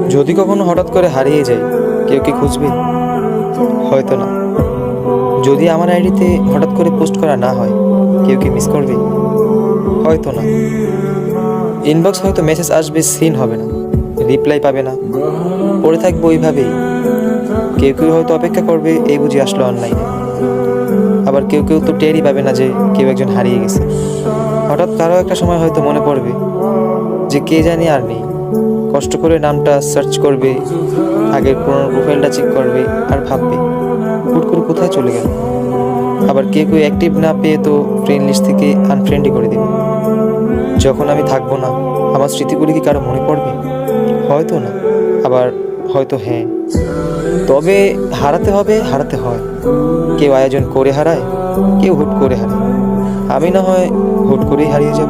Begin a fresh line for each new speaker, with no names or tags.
যদি কখনো হঠাৎ করে হারিয়ে যাই, কেউ কি খুঁজবে? হয়তো না। যদি আমার আইডিতে হঠাৎ করে পোস্ট করা না হয়, কেউ কি মিস করবে? হয়তো না। ইনবক্স হয়তো মেসেজ আসবে, সিন হবে না, রিপ্লাই পাবে না, পড়ে থাকবো ওইভাবেই। কেউ কেউ হয়তো অপেক্ষা করবে, এই বুঝি আসলো অনলাইনে। আবার কেউ কেউ তো টেরই পাবে না যে কেউ একজন হারিয়ে গেছে। হঠাৎ কারো একটা সময় হয়তো মনে পড়বে যে কে জানি আর নেই। কষ্ট করে নামটা সার্চ করবে, আগের পুরোনো প্রোফাইলটা চেক করবে, আর ভাববে হুট করে কোথায় চলে গেল। আবার কেউ কেউ অ্যাক্টিভ না পেয়ে তো ফ্রেন্ড লিস্ট থেকে আনফ্রেন্ডই করে দেবে। যখন আমি থাকবো না, আমার স্মৃতিগুলি কি কারো মনে পড়বে? হয়তো না, আবার হয়তো হ্যাঁ। তবে হারাতে হবে, হারাতে হয়। কেউ আয়োজন করে হারায়, কেউ হুট করে হারায়। আমি না হয় হুট করেই হারিয়ে যাব।